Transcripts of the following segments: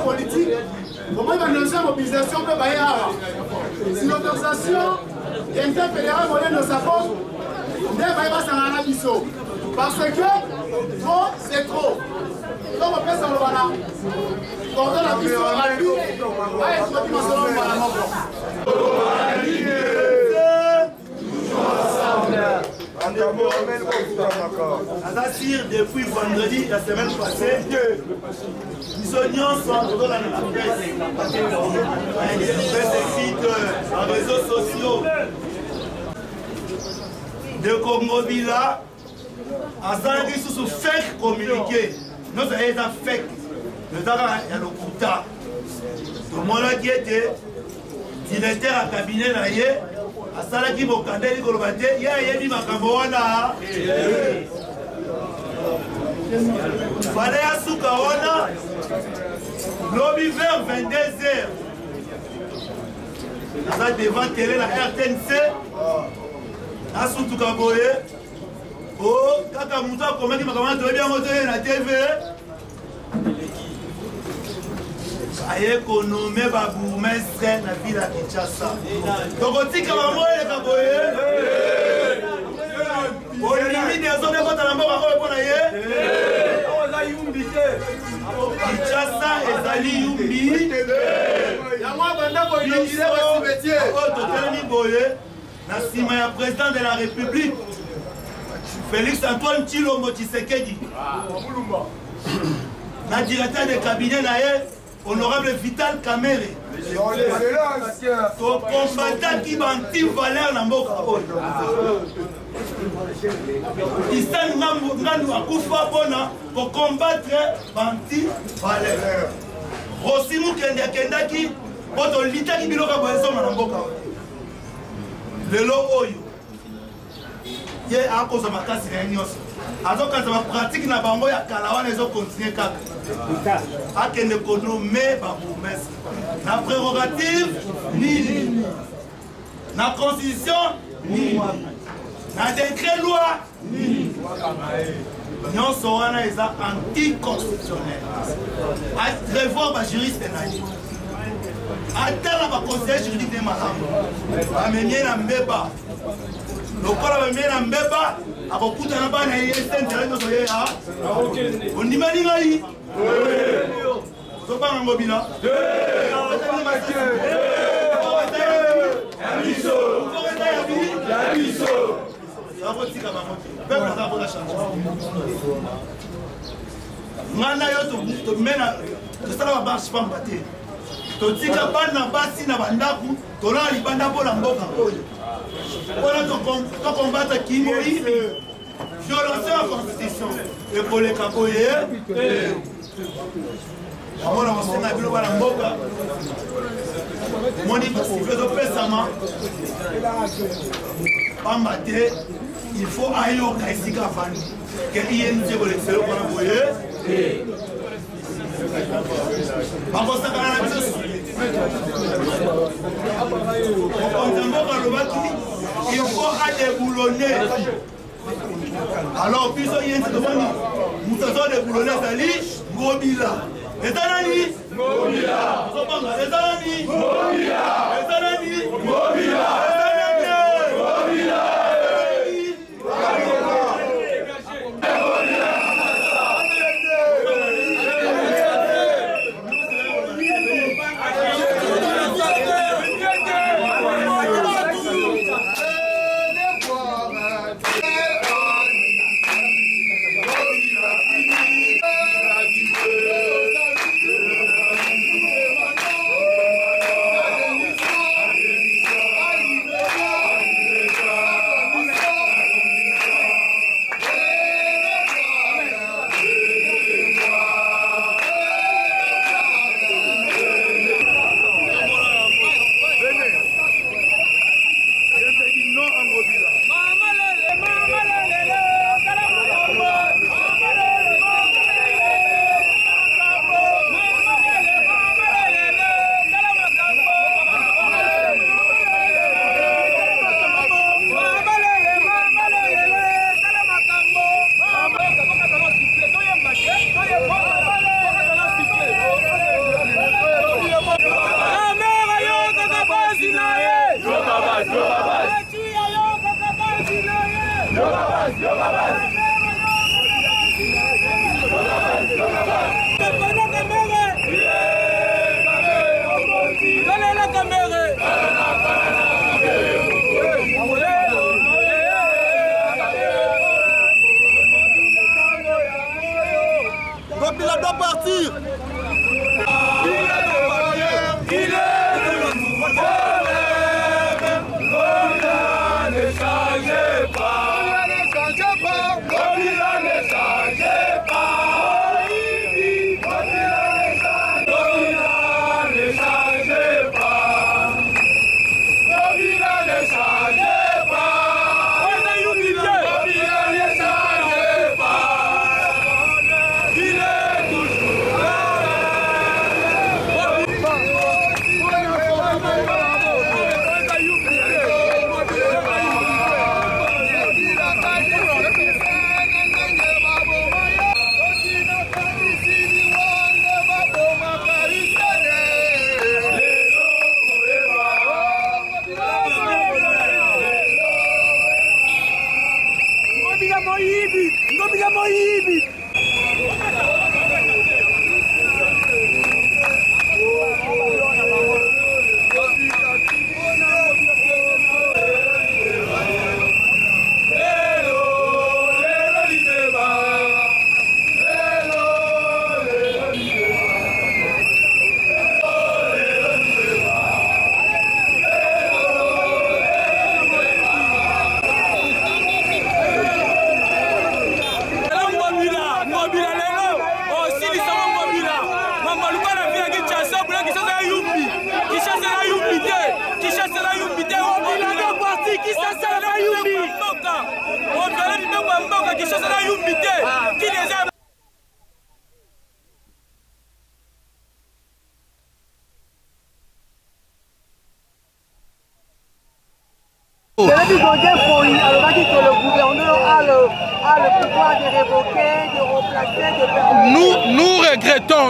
politique, comment il va lancer la mobilisation pour Bayard. Si l'autorisation interfédérale moyenne de sa cause, parce que trop, c'est trop. Donc on peut s'en voilà. Quand on a vu sur la vie, depuis vendredi, la semaine passée, nous sommes dans la presse, en réseaux sociaux de Congo-Bila, à Zalagi sous fake communiqué. Nous avons été fake. Nous avons été le Kouta. Tout le monde qui était directeur à cabinet, à Salaki Bokandé, il y a eu Makaboana. Fallait à Soukaona, lobby vers 22h. Nous avons devant télé la RTNC. Asutuka boye oh kaka mutu akomaki makambo toyebi yango te na TV aye konome babourgmestre na ville ya Kinshasa tokotika bango eleka boye olimi dezo nekota na mboka oyo mpona ye Kinshasa ezali yumbi yango bandako ilokile basibetier oyo totelemi boye. La Sima président de la République, Félix Antoine Tshilombo Tshisekedi, la directeur de cabinet, honorable Vital Kamerhe, combattant qui bantit valeur dans Mboka. Il s'est pour combattre bantit valeur. Rosimu Kendaki, pour l'Italie biloka boisson dans Mboka. Lelo oyo ye akoza makasi na nyonso azokanza ba pratique na bango ya kala wana ezo continuer kaka akende konome ba bourgmestre na prérogative ni na constitution ni na décret loi ni nyonso wana eza anticonstitutionnel a revoir ba juriste na ye atala ba conseiller juridique de malamu bamenye na mbeba lokola bamenye na mbeba akokutana bana ye sentere nyonso ye ha ondimani ngai tobanga ngobila ngana yo tomena tosala bamarche pamba te totika bana basi na bandaku tolala libanda mpola mboka oyo mpona tokombata kimoyibi violation ya constitution ekoleka boye amona mosenga ya bilo bana mboka moni basife ezopesama pamba te il faut ayoka esika afandi ke ING kolekiselo mpona boye bakosakana na biso mokonzi mboka alobaki il faut adeboulonner alors biso ye nti tomoni moto azo deboulonner ezali ngobila eza nani ozobanga eza nani eza nani partir.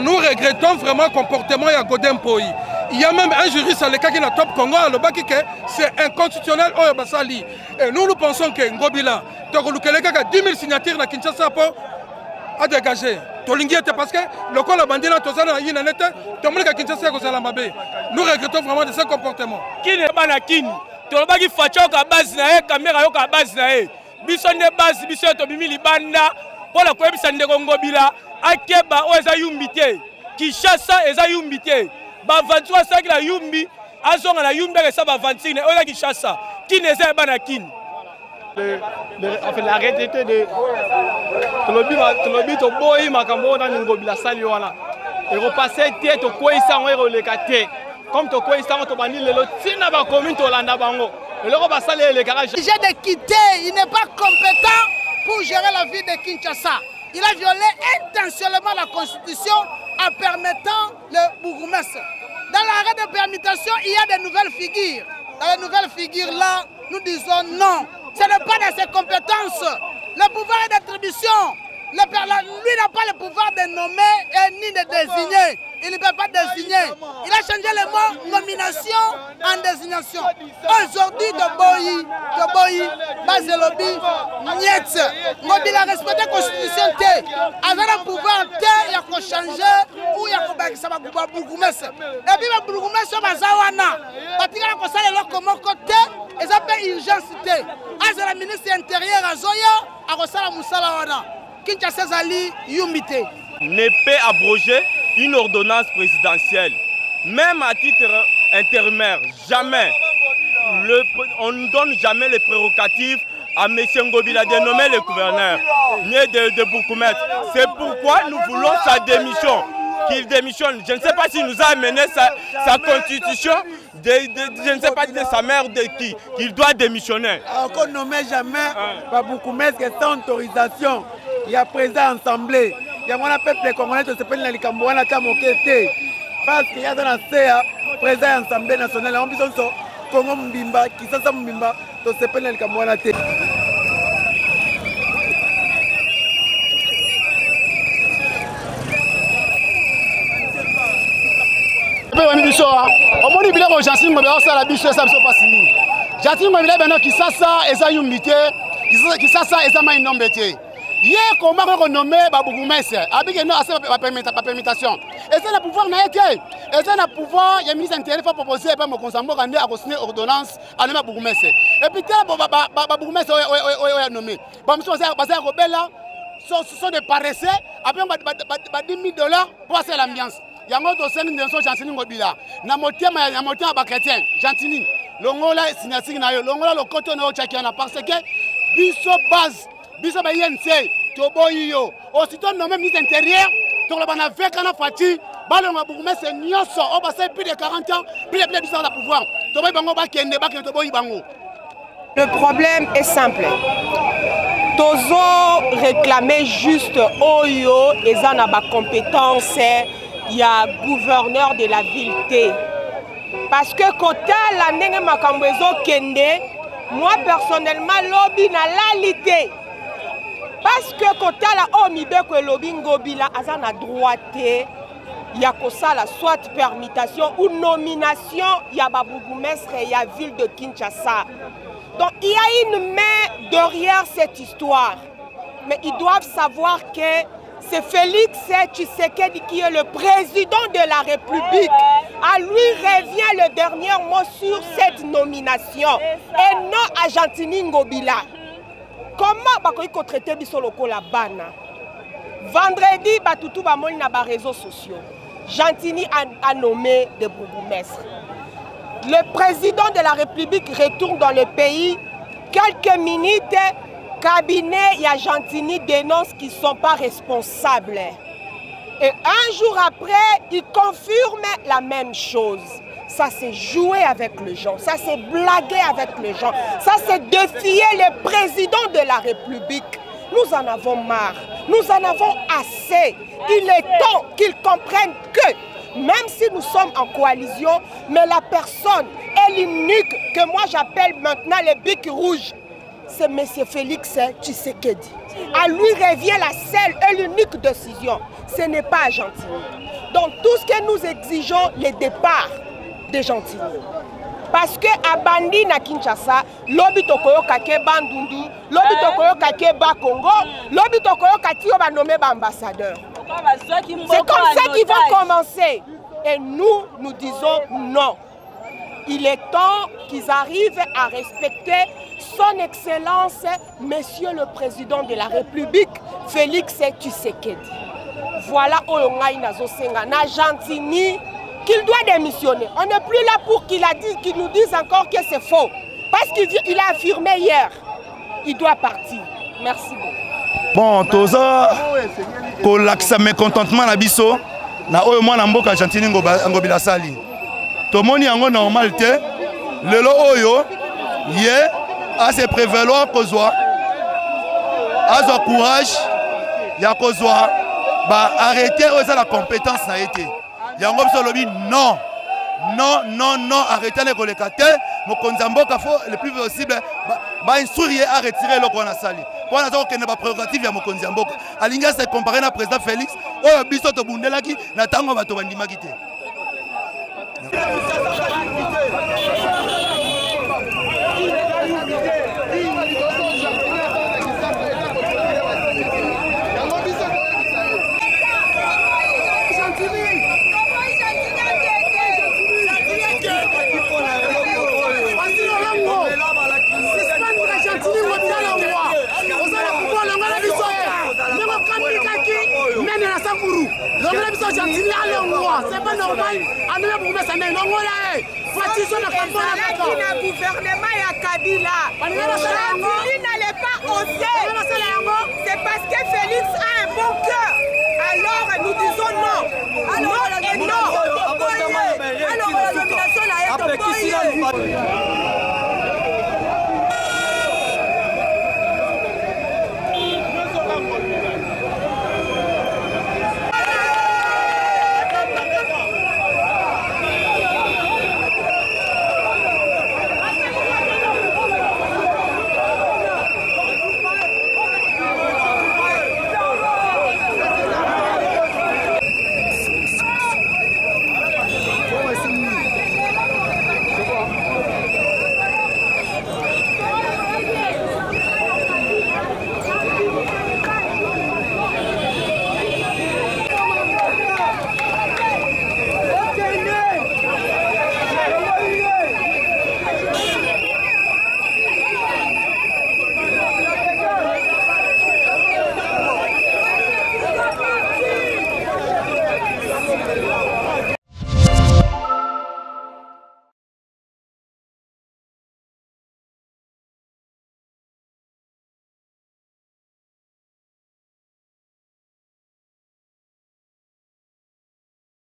Nous regrettons vraiment le comportement de Godin Poi. Il y a même un juriste à l'écart qui est top Congo, c'est inconstitutionnel. Et nous pensons que Ngobila, il y a 10 000 signatures à Kinshasa pour dégager. Parce que le corps de la bandit, nous regrettons vraiment de ce comportement. Qui n'est pas la kin? Tu n'as pas dit Facho à base na caméra à base na Bison de base, Bison de Bimili Banda, pour la Koueb Sande Ngobila, Akeba, Oza Yumbite, Kishasa, Eza Yumbite, Bavantua Sagla Yumbi, Azong à la Yumba et Saba Vantine, Ola Kishasa, qui n'est pas la kin? La réalité de Tolobi to boy makambo na Ngobila Saliwana. Et repasser tête au quoi ça on est relégaté. Comme to quoi ça on to bani le tina ba commune to landa bango. Le roba salé le garage. J'ai de quitter, il n'est pas compétent pour gérer la vie de Kinshasa. Il a violé intentionnellement la constitution en permettant le bourgmestre. Dans l'arrêt de permutation, il y a de nouvelles figures. Dans les nouvelles figures là, nous disons non. Ce n'est pas de ses compétences. Le pouvoir d'attribution, lui n'a pas le pouvoir de nommer ni de désigner. Il ne peut pas désigner. Il a changé le mot nomination en désignation. Aujourd'hui, Toboyi, Bazelobi, Niet. Il a respecté la constitution. Avec le pouvoir, il a changé ou il a changé Bourgoumès. Et puis, le Bourgoumès, il a changé. Il a changé côté. Et ça fait urgence. Avec la ministre intérieure, il a changé Moussala. Kinshasa Zali, Yumbite. Ne peut abroger une ordonnance présidentielle, même à titre intérimaire, jamais. On ne donne jamais les prérogatives à M. Ngobila de nommer le gouverneur, ni de Bourgmestre. C'est pourquoi nous voulons sa démission, qu'il démissionne. Je ne sais pas s'il nous a amené sa constitution, je ne sais pas de sa mère de qui, qu'il doit démissionner. On ne nomme jamais Bourgmestre sans autorisation. Il y a présent assemblée. Il y a un peuple congolais qui s'appelle Nalikambouana Tamokete. Parce qu'il y a dans la CA, présent assemblée nationale, on dit que Congo Mbimba, qui s'appelle Mbimba, qui s'appelle Nalikambouana T. Au moins, il y a des gens qui ont la biche, ça ne se passe pas. J'attends que qui ça, et ça, qui ça, et ça, m'a innombé. Hier, comment on nomme Bourgmestre avec une permutation. Et c'est le pouvoir n'a été. Et c'est le pouvoir, il y a un ministre intérieur qui proposer à me à signer ordonnance à nommer Bourgmestre. Et puis, Bourgmestre est nommé. Bon, monsieur, c'est un rebelle là. sont des paresseux, après, 10 000 $ pour passer l'ambiance. Il y a un autre scène de Gentini Ngobila. Na motiema ba chrétien, Gentini. Longola signature na yo, longola le côté na Tchakiana parce que biso base, biso ba YNC, toboyo. Aussitôt nommé ministre intérieur, to la bana vekana fati, balonga bourgmestre nyoso, on passe plus de 40 ans, plus de biso la pouvoir. Toboy bango ba kende ba kende toboy bango. Le problème est simple. Tozo réclamer juste Oyo et ça n'a pas compétence. Il y a gouverneur de la ville T. Parce que quand la nenge makambezo kende, moi personnellement lobby na lalité. Parce que quand la omibeko lobby ngobila azana droite. Il y a la soit permutation ou nomination, il y a Babougumestre et il y a ville de Kinshasa. Donc il y a une main derrière cette histoire. Mais ils doivent savoir que c'est Félix Tshisekedi qui est le président de la République. À lui revient le dernier mot sur cette nomination. Et non à Gentini Ngobila. Comment il faut traiter Bissoloko la bana? Vendredi, Batutu Bamoni na ba réseaux sociaux. Gentini a nommé des bourgmestres. Le président de la République retourne dans le pays. Quelques minutes, cabinet et Gentini dénoncent qu'ils ne sont pas responsables. Et un jour après, ils confirment la même chose. Ça c'est jouer avec les gens, ça c'est blaguer avec les gens, ça c'est défier le président de la République. Nous en avons marre, nous en avons assez. Il est temps qu'ils comprennent que, même si nous sommes en coalition, mais la personne est l'unique que moi j'appelle maintenant le bic rouge, c'est M. Félix Tshisekedi. À lui revient la seule et l'unique décision, ce n'est pas à Gentini. Donc tout ce que nous exigeons, le départ de Gentini. Parce que à Bandi na Kinshasa, lobi tokoyo kake bandundu, lobi tokoyo kake ba Congo, lobi tokoyo kati ba nommé ba ambassadeur. C'est comme ça qu'ils vont commencer. Et nous disons non. Il est temps qu'ils arrivent à respecter son Excellence, Monsieur le Président de la République, Félix Tshisekedi. Voilà Oyongaï Nazosenga, na Gentini, qu'il doit démissionner. On n'est plus là pour qu'il nous dise encore que c'est faux. Parce qu'il a affirmé hier. Il doit partir. Merci beaucoup. Bon, Toza, pour l'accès mécontentement na biso, na oyo mwana mboka Gentini Ngobila sali. Tomoni yango normal te. Lelo oyo, ye, a se prévaloir kozwa. Azo courage, ya kozwa, ba arrêter oza la compétence na été. Yango biso lobi non. Non, non, non, arrêtez les collecateurs. Mon konzamboka faut le plus possible instruire à retirer le qu'on a sali. Pour la raison qu'il n'est pas prérogative à mon konzamboka. Alinga se comparer à président Félix. Oh, biso to bundela ki na tango bato bandima kite. C'est pas normal. Gouvernement à Kabila. Gentini n'allait pas oser. C'est parce que Félix a un bon cœur. Alors nous disons non.